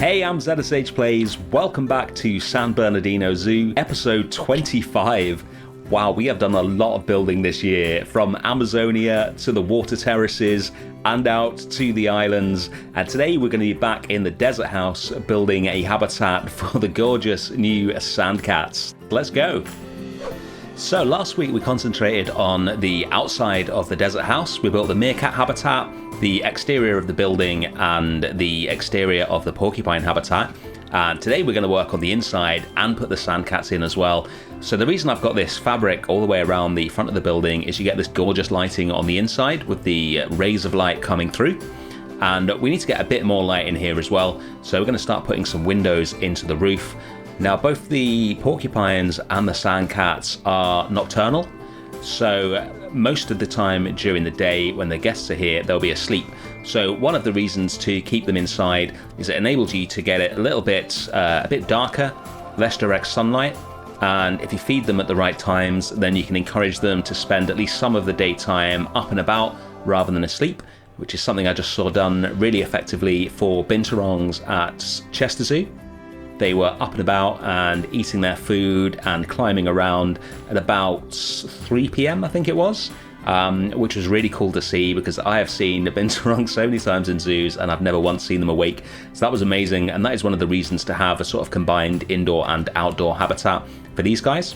Hey, I'm ZSH Plays. Welcome back to Sand Bernardino Zoo, episode 25. Wow, we have done a lot of building this year, from Amazonia to the water terraces and out to the islands. And today we're going to be back in the desert house building a habitat for the gorgeous new sand cats. Let's go. So last week we concentrated on the outside of the desert house. We built the meerkat habitat, the exterior of the building, and the exterior of the porcupine habitat. And today we're going to work on the inside and put the sand cats in as well. So the reason I've got this fabric all the way around the front of the building is you get this gorgeous lighting on the inside with the rays of light coming through. And we need to get a bit more light in here as well. So we're going to start putting some windows into the roof. Now, both the porcupines and the sand cats are nocturnal, so most of the time during the day when the guests are here, they'll be asleep. So one of the reasons to keep them inside is it enables you to get it a bit darker, less direct sunlight, and if you feed them at the right times, then you can encourage them to spend at least some of the daytime up and about rather than asleep, which is something I just saw done really effectively for binturongs at Chester Zoo. They were up and about and eating their food and climbing around at about 3 p.m, I think it was, which was really cool to see because I have seen binturongs so many times in zoos and I've never once seen them awake. So that was amazing, and that is one of the reasons to have a sort of combined indoor and outdoor habitat for these guys.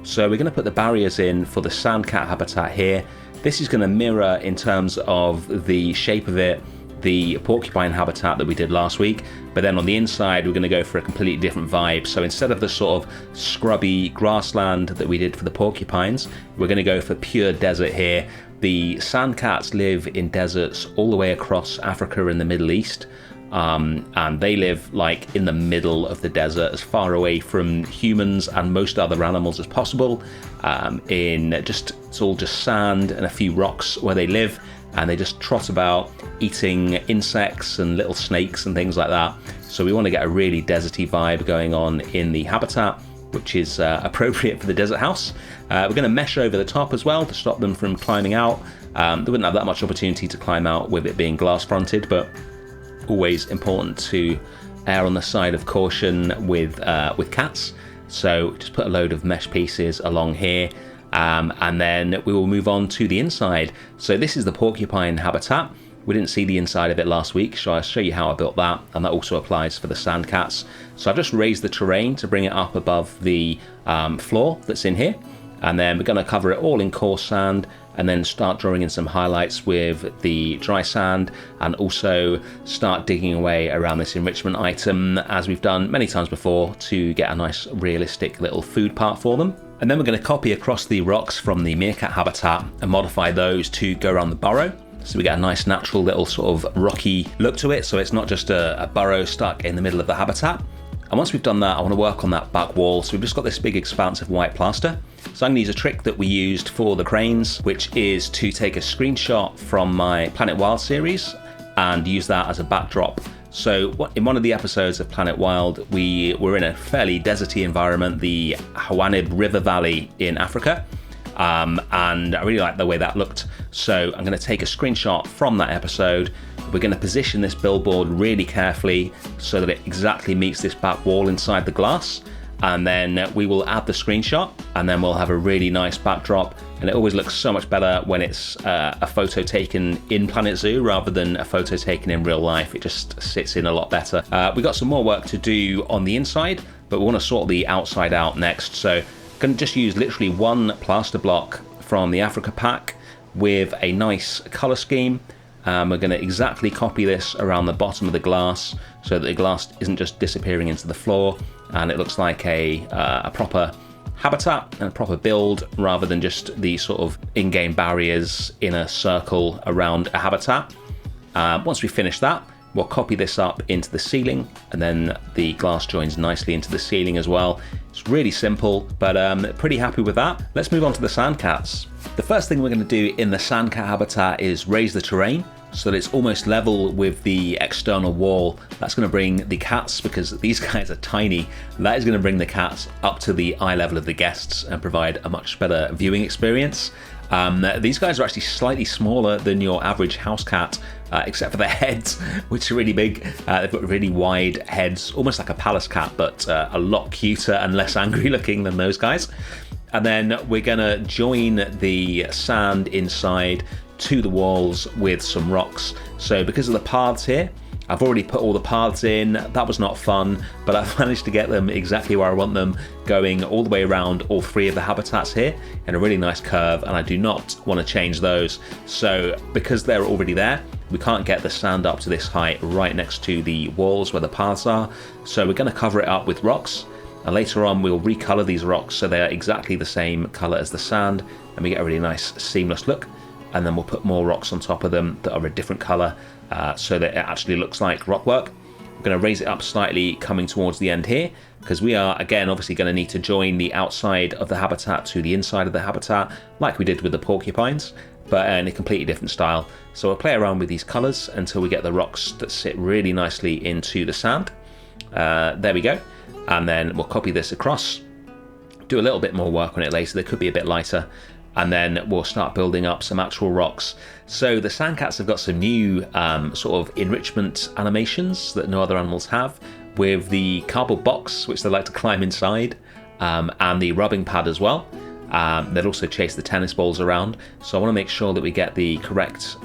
So we're going to put the barriers in for the sand cat habitat here. This is going to mirror, in terms of the shape of it, the porcupine habitat that we did last week, but then on the inside we're going to go for a completely different vibe. So instead of the sort of scrubby grassland that we did for the porcupines, we're going to go for pure desert here. The sand cats live in deserts all the way across Africa and the Middle East, and they live like in the middle of the desert, as far away from humans and most other animals as possible. It's all just sand and a few rocks where they live, and they just trot about eating insects and little snakes and things like that. So we want to get a really deserty vibe going on in the habitat, which is appropriate for the desert house. We're going to mesh over the top as well to stop them from climbing out. They wouldn't have that much opportunity to climb out with it being glass fronted, but always important to err on the side of caution with cats. So just put a load of mesh pieces along here. And then we will move on to the inside. So this is the porcupine habitat. We didn't see the inside of it last week, so I'll show you how I built that, and that also applies for the sand cats. So I've just raised the terrain to bring it up above the floor that's in here, and then we're going to cover it all in coarse sand and then start drawing in some highlights with the dry sand, and also start digging away around this enrichment item as we've done many times before to get a nice realistic little food part for them. And then we're going to copy across the rocks from the meerkat habitat and modify those to go around the burrow. So we get a nice natural little sort of rocky look to it, so it's not just a burrow stuck in the middle of the habitat. And once we've done that, I want to work on that back wall. So we've just got this big expanse of white plaster. So I'm going to use a trick that we used for the cranes, which is to take a screenshot from my Planet Wild series and use that as a backdrop. So in one of the episodes of Planet Wild, we were in a fairly deserty environment, the Hawanib River Valley in Africa, and I really liked the way that looked. So I'm going to take a screenshot from that episode. We're going to position this billboard really carefully so that it exactly meets this back wall inside the glass, and then we will add the screenshot, and then we'll have a really nice backdrop. And it always looks so much better when it's a photo taken in Planet Zoo rather than a photo taken in real life. It just sits in a lot better. We've got some more work to do on the inside, but we want to sort the outside out next. So I'm going to just use literally one plaster block from the Africa pack with a nice color scheme. We're going to exactly copy this around the bottom of the glass so that the glass isn't just disappearing into the floor, and it looks like a proper habitat and a proper build rather than just the sort of in-game barriers in a circle around a habitat. Once we finish that, we'll copy this up into the ceiling, and then the glass joins nicely into the ceiling as well. It's really simple, but pretty happy with that. Let's move on to the sand cats. The first thing we're going to do in the sand cat habitat is raise the terrain so that it's almost level with the external wall. That's going to bring the cats, because these guys are tiny, that is going to bring the cats up to the eye level of the guests and provide a much better viewing experience. These guys are actually slightly smaller than your average house cat, except for their heads, which are really big. They've got really wide heads, almost like a palace cat, but a lot cuter and less angry looking than those guys. And then we're gonna join the sand inside to the walls with some rocks. So because of the paths here, I've already put all the paths in. That was not fun, but I've managed to get them exactly where I want them, going all the way around all three of the habitats here in a really nice curve, and I do not want to change those. So because they're already there, we can't get the sand up to this height right next to the walls where the paths are. So we're going to cover it up with rocks, and later on we'll recolor these rocks so they are exactly the same color as the sand, and we get a really nice seamless look. And then we'll put more rocks on top of them that are a different color, so that it actually looks like rock work. We're going to raise it up slightly coming towards the end here, because we are again obviously going to need to join the outside of the habitat to the inside of the habitat, like we did with the porcupines, but in a completely different style. So we'll play around with these colors until we get the rocks that sit really nicely into the sand. There we go. And then we'll copy this across, do a little bit more work on it later. They could be a bit lighter. And then we'll start building up some actual rocks. So the sandcats have got some new sort of enrichment animations that no other animals have, with the cardboard box, which they like to climb inside, and the rubbing pad as well. They'll also chase the tennis balls around. So I want to make sure that we get the correct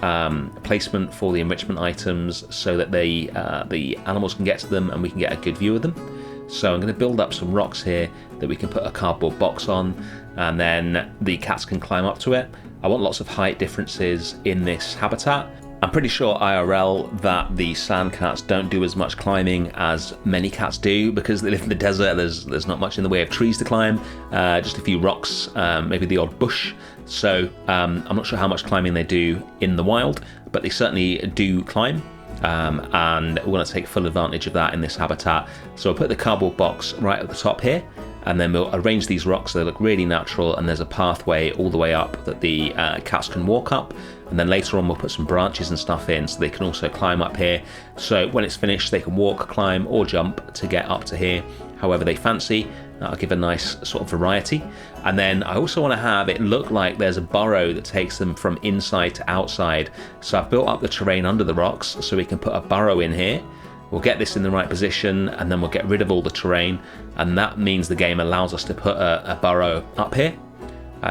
placement for the enrichment items so that the animals can get to them and we can get a good view of them. So I'm going to build up some rocks here that we can put a cardboard box on, and then the cats can climb up to it. I want lots of height differences in this habitat. I'm pretty sure IRL that the sand cats don't do as much climbing as many cats do, because they live in the desert. There's not much in the way of trees to climb, just a few rocks, maybe the odd bush. So I'm not sure how much climbing they do in the wild, but they certainly do climb. And we're going to take full advantage of that in this habitat. So I'll put the cardboard box right at the top here, and then we'll arrange these rocks so they look really natural, and there's a pathway all the way up that the cats can walk up. And then later on we'll put some branches and stuff in so they can also climb up here. So when it's finished they can walk, climb or jump to get up to here, however they fancy. That'll give a nice sort of variety. And then I also want to have it look like there's a burrow that takes them from inside to outside. So I've built up the terrain under the rocks so we can put a burrow in here. We'll get this in the right position, and then we'll get rid of all the terrain, and that means the game allows us to put a burrow up here.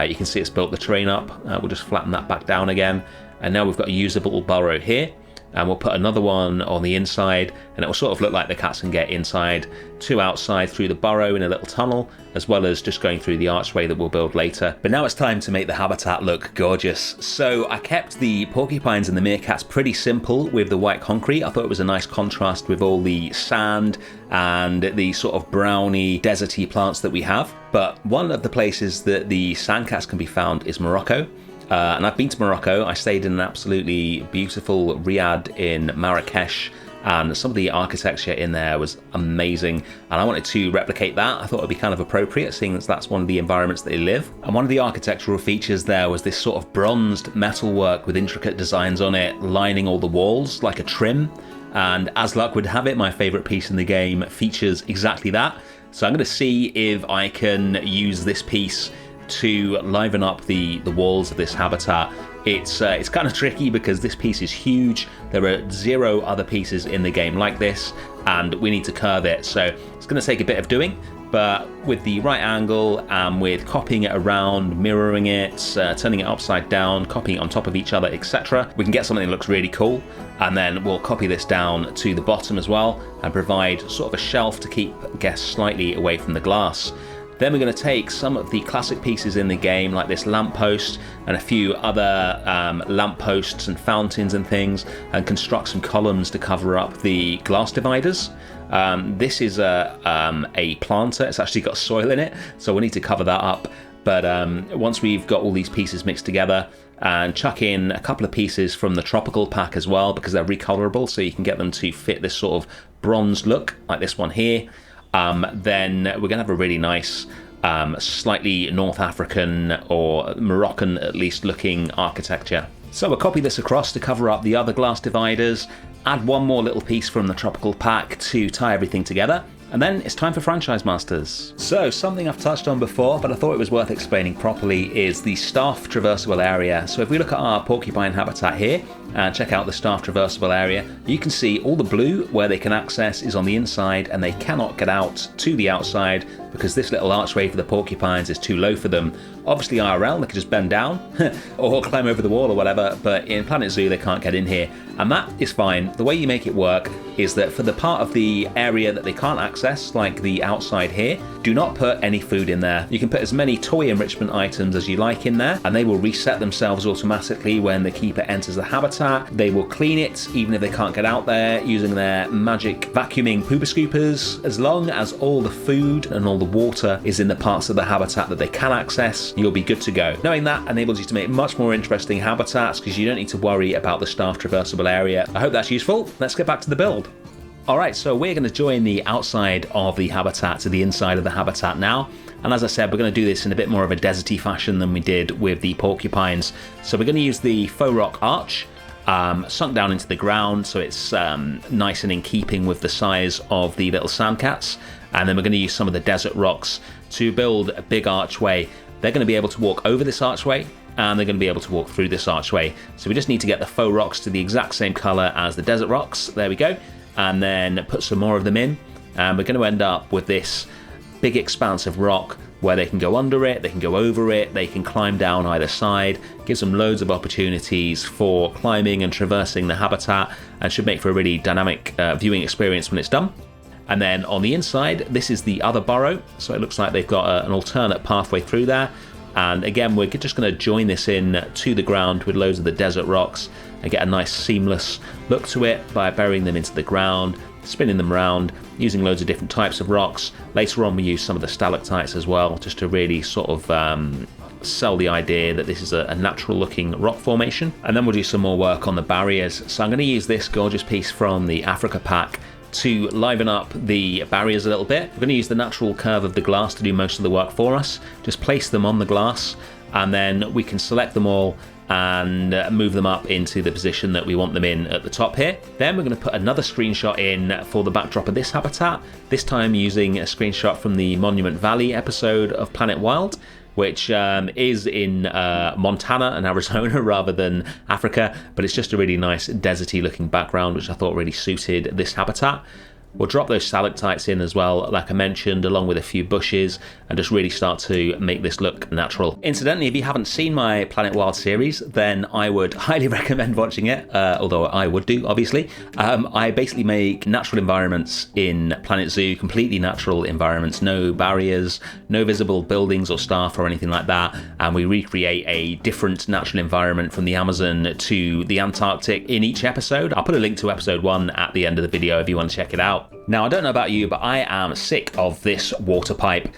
You can see it's built the terrain up. We'll just flatten that back down again, and now we've got a usable burrow here. And we'll put another one on the inside, and it will sort of look like the cats can get inside to outside through the burrow in a little tunnel, as well as just going through the archway that we'll build later. But now it's time to make the habitat look gorgeous. So I kept the porcupines and the meerkats pretty simple with the white concrete. I thought it was a nice contrast with all the sand and the sort of browny, deserty plants that we have. But one of the places that the sandcats can be found is Morocco. And I've been to Morocco. I stayed in an absolutely beautiful riad in Marrakesh, and some of the architecture in there was amazing, and I wanted to replicate that. I thought it would be kind of appropriate, seeing as that's one of the environments that they live. And one of the architectural features there was this sort of bronzed metalwork with intricate designs on it, lining all the walls like a trim. And as luck would have it, my favourite piece in the game features exactly that. So I'm going to see if I can use this piece to liven up the walls of this habitat. It's kind of tricky because this piece is huge. There are 0 other pieces in the game like this, and we need to curve it. So it's going to take a bit of doing, but with the right angle and with copying it around, mirroring it, turning it upside down, copying it on top of each other, etc., we can get something that looks really cool. And then we'll copy this down to the bottom as well and provide sort of a shelf to keep guests slightly away from the glass. Then we're going to take some of the classic pieces in the game, like this lamppost and a few other lampposts and fountains and things, and construct some columns to cover up the glass dividers. This is a planter. It's actually got soil in it, so we need to cover that up. But once we've got all these pieces mixed together, and chuck in a couple of pieces from the tropical pack as well, because they're recolorable, so you can get them to fit this sort of bronze look, like this one here. Then we're going to have a really nice, slightly North African or Moroccan at least looking architecture. So we'll copy this across to cover up the other glass dividers, add one more little piece from the tropical pack to tie everything together, And then it's time for Franchise Masters. So something I've touched on before, but I thought it was worth explaining properly, is the staff traversable area. So if we look at our porcupine habitat here, and check out the staff traversable area, you can see all the blue where they can access is on the inside, and they cannot get out to the outside because this little archway for the porcupines is too low for them. Obviously IRL, they can just bend down or climb over the wall or whatever, but in Planet Zoo they can't get in here, and that is fine. The way you make it work is that for the part of the area that they can't access, like the outside here, do not put any food in there. You can put as many toy enrichment items as you like in there, and they will reset themselves automatically when the keeper enters the habitat. They will clean it even if they can't get out there using their magic vacuuming pooper scoopers. As long as all the food and all the water is in the parts of the habitat that they can access, you'll be good to go. Knowing that enables you to make much more interesting habitats because you don't need to worry about the staff traversable area. I hope that's useful. Let's get back to the build. Alright, so we're going to join the outside of the habitat to the inside of the habitat now. And as I said, we're going to do this in a bit more of a deserty fashion than we did with the porcupines. So we're going to use the faux rock arch, sunk down into the ground so it's nice and in keeping with the size of the little sand cats. And then we're going to use some of the desert rocks to build a big archway. They're going to be able to walk over this archway, and they're going to be able to walk through this archway. So we just need to get the faux rocks to the exact same color as the desert rocks. There we go. And then put some more of them in, and we're going to end up with this big expanse of rock where they can go under it, they can go over it, they can climb down either side. Gives them loads of opportunities for climbing and traversing the habitat, and should make for a really dynamic viewing experience when it's done. And then on the inside, this is the other burrow, so it looks like they've got an alternate pathway through there. And again, we're just going to join this in to the ground with loads of the desert rocks and get a nice seamless look to it by burying them into the ground, spinning them around, using loads of different types of rocks. Later on we use some of the stalactites as well, just to really sort of sell the idea that this is a natural looking rock formation. And then we'll do some more work on the barriers. So I'm going to use this gorgeous piece from the Africa pack to liven up the barriers a little bit. We're going to use the natural curve of the glass to do most of the work for us. Just place them on the glass, and then we can select them all and move them up into the position that we want them in at the top here. Then we're going to put another screenshot in for the backdrop of this habitat, this time using a screenshot from the Monument Valley episode of Planet Wild, which is in Montana and Arizona rather than Africa, but it's just a really nice deserty looking background which I thought really suited this habitat. We'll drop those stalactites in as well, like I mentioned, along with a few bushes, and just really start to make this look natural. Incidentally, if you haven't seen my Planet Wild series, then I would highly recommend watching it, although I would do, obviously. I basically make natural environments in Planet Zoo, completely natural environments, no barriers, no visible buildings or staff or anything like that, and we recreate a different natural environment from the Amazon to the Antarctic in each episode. I'll put a link to episode 1 at the end of the video if you want to check it out. Now, I don't know about you, but I am sick of this water pipe.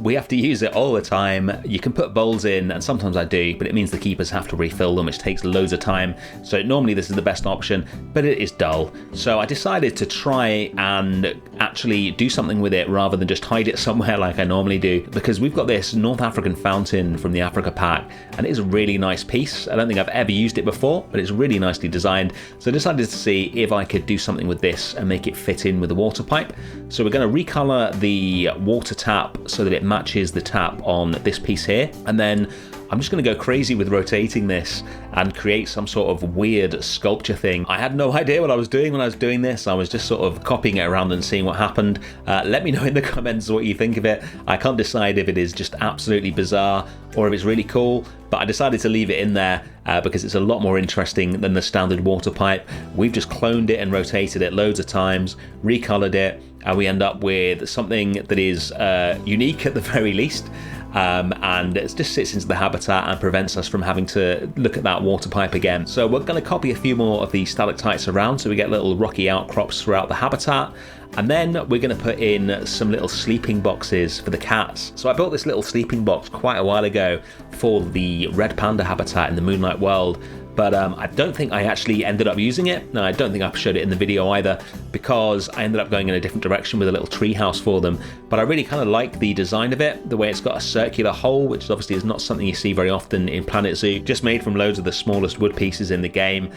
We have to use it all the time. You can put bowls in, and sometimes I do, but it means the keepers have to refill them, which takes loads of time. So normally this is the best option, but it is dull. So I decided to try and actually do something with it rather than just hide it somewhere like I normally do, because we've got this North African fountain from the Africa pack, and it is a really nice piece. I don't think I've ever used it before, but it's really nicely designed. So I decided to see if I could do something with this and make it fit in with the water pipe. So we're going to recolor the water tap so that it matches the tap on this piece here, and then I'm just going to go crazy with rotating this and create some sort of weird sculpture thing. I had no idea what I was doing when I was doing this. I was just sort of copying it around and seeing what happened. Let me know in the comments what you think of it. I can't decide if it is just absolutely bizarre or if it's really cool, but I decided to leave it in there because it's a lot more interesting than the standard water pipe. We've just cloned it and rotated it loads of times, recolored it, and we end up with something that is unique at the very least. And it just sits into the habitat and prevents us from having to look at that water pipe again. So we're going to copy a few more of these stalactites around so we get little rocky outcrops throughout the habitat. And then we're going to put in some little sleeping boxes for the cats. So I built this little sleeping box quite a while ago for the red panda habitat in the Moonlight World, but I don't think I actually ended up using it. No, I don't think I showed it in the video either, because I ended up going in a different direction with a little treehouse for them. But I really kind of like the design of it, the way it's got a circular hole, which obviously is not something you see very often in Planet Zoo, just made from loads of the smallest wood pieces in the game.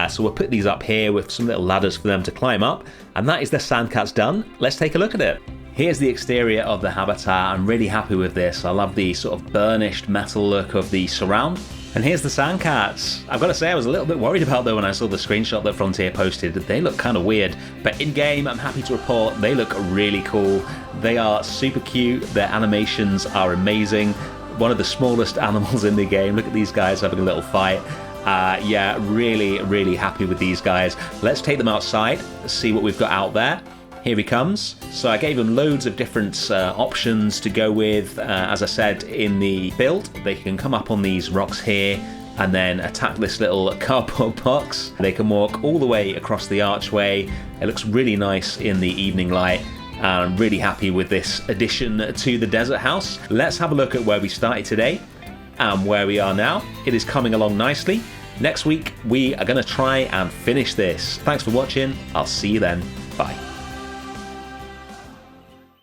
So we'll put these up here with some little ladders for them to climb up, and that is the Sandcats done. Let's take a look at it. Here's the exterior of the habitat. I'm really happy with this. I love the sort of burnished metal look of the surround. And here's the Sandcats. I've got to say, I was a little bit worried about them when I saw the screenshot that Frontier posted. They look kind of weird, but in game, I'm happy to report they look really cool. They are super cute. Their animations are amazing. One of the smallest animals in the game. Look at these guys having a little fight. Yeah, really happy with these guys. Let's take them outside, see what we've got out there. Here he comes. So I gave him loads of different options to go with. As I said in the build, they can come up on these rocks here and then attack this little cardboard box. They can walk all the way across the archway. It looks really nice in the evening light. I'm really happy with this addition to the desert house. Let's have a look at where we started today and where we are now. It is coming along nicely. Next week, we are going to try and finish this. Thanks for watching. I'll see you then. Bye.